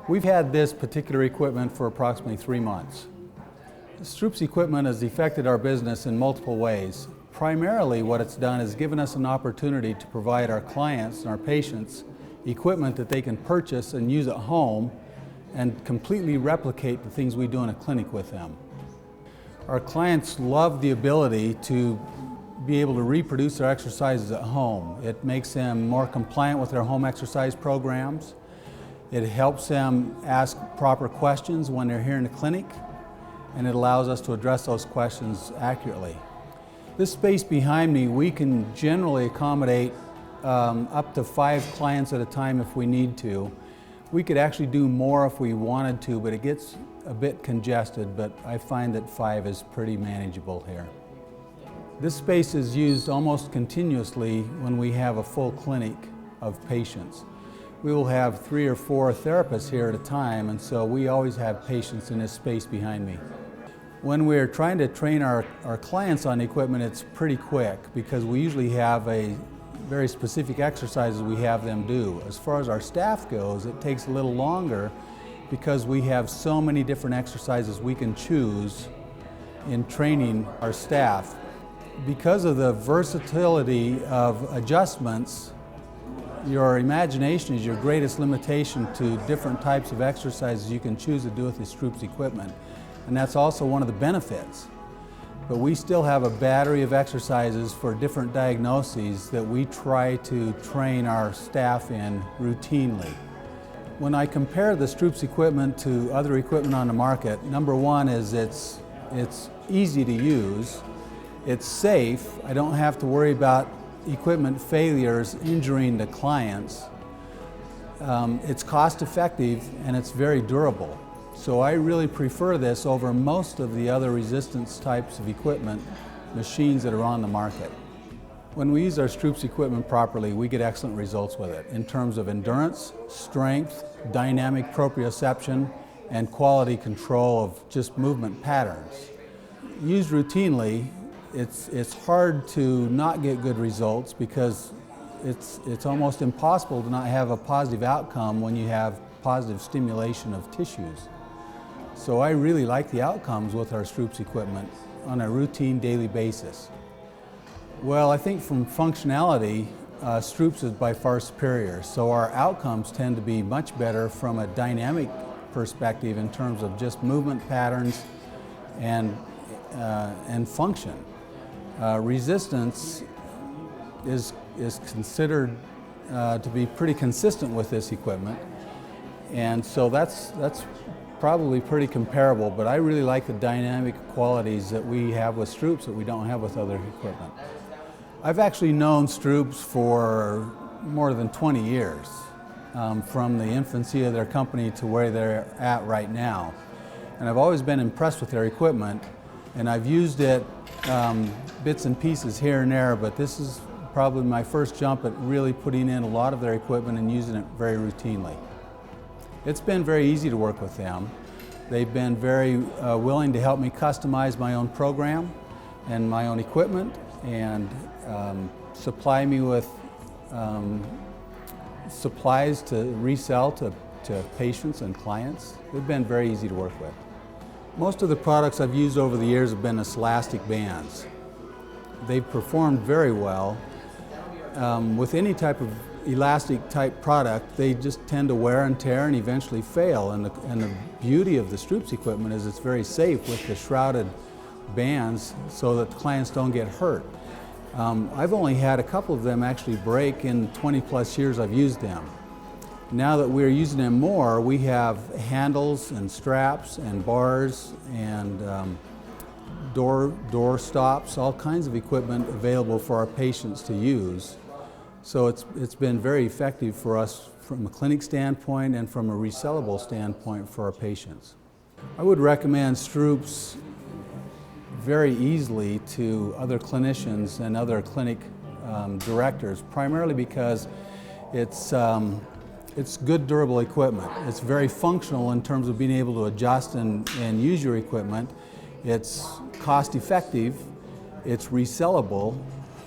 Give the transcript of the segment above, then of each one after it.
We've had this particular equipment for approximately 3 months. Stroops equipment has affected our business in multiple ways. Primarily what it's done is given us an opportunity to provide our clients and our patients equipment that they can purchase and use at home and completely replicate the things we do in a clinic with them. Our clients love the ability to be able to reproduce their exercises at home. It makes them more compliant with their home exercise programs. It helps them ask proper questions when they're here in the clinic, and it allows us to address those questions accurately. This space behind me, we can generally accommodate up to 5 clients at a time if we need to. We could actually do more if we wanted to, but it gets a bit congested, but I find that 5 is pretty manageable here. This space is used almost continuously when we have a full clinic of patients. We will have 3 or 4 therapists here at a time, and so we always have patients in this space behind me. When we're trying to train our clients on equipment, it's pretty quick because we usually have a very specific exercises we have them do. As far as our staff goes, it takes a little longer because we have so many different exercises we can choose in training our staff. Because of the versatility of adjustments, your imagination is your greatest limitation to different types of exercises you can choose to do with the Stroops equipment. And that's also one of the benefits. But we still have a battery of exercises for different diagnoses that we try to train our staff in routinely. When I compare the Stroops equipment to other equipment on the market, number one is it's easy to use, it's safe, I don't have to worry about equipment failures injuring the clients. It's cost effective and it's very durable. So I really prefer this over most of the other resistance types of equipment, machines that are on the market. When we use our Stroops equipment properly, we get excellent results with it in terms of endurance, strength, dynamic proprioception, and quality control of just movement patterns. Used routinely, it's hard to not get good results because it's almost impossible to not have a positive outcome when you have positive stimulation of tissues. So I really like the outcomes with our Stroops equipment on a routine daily basis. Well, I think from functionality, Stroops is by far superior. So our outcomes tend to be much better from a dynamic perspective in terms of just movement patterns and function. Resistance is considered to be pretty consistent with this equipment, and so that's probably pretty comparable, but I really like the dynamic qualities that we have with Stroops that we don't have with other equipment. I've actually known Stroops for more than 20 years, from the infancy of their company to where they're at right now. And I've always been impressed with their equipment, and I've used it bits and pieces here and there, but this is probably my first jump at really putting in a lot of their equipment and using it very routinely. It's been very easy to work with them. They've been very willing to help me customize my own program and my own equipment and supply me with supplies to resell to patients and clients. They've been very easy to work with. Most of the products I've used over the years have been elastic bands. They've performed very well. With any type of elastic type product, they just tend to wear and tear and eventually fail. And the beauty of the Stroops equipment is it's very safe with the shrouded bands so that the clients don't get hurt. I've only had a couple of them actually break in 20+ years I've used them. Now that we're using them more, we have handles and straps and bars and door stops, all kinds of equipment available for our patients to use. So it's been very effective for us from a clinic standpoint and from a resellable standpoint for our patients. I would recommend Stroops very easily to other clinicians and other clinic directors, primarily because it's good durable equipment. It's very functional in terms of being able to adjust and use your equipment. It's cost effective, it's resellable,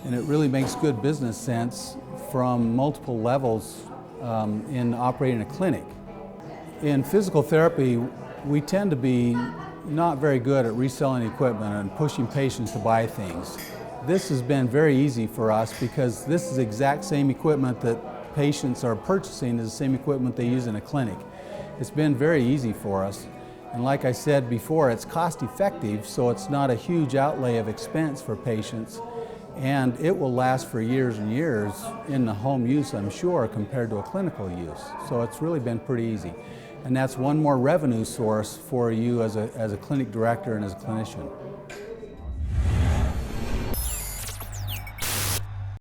and it really makes good business sense from multiple levels in operating a clinic. In physical therapy, we tend to be not very good at reselling equipment and pushing patients to buy things. This has been very easy for us because this is the exact same equipment that patients are purchasing as the same equipment they use in a clinic. It's been very easy for us. And like I said before, it's cost effective, so it's not a huge outlay of expense for patients. And it will last for years and years in the home use, I'm sure, compared to a clinical use. So it's really been pretty easy. And that's one more revenue source for you as a clinic director and as a clinician.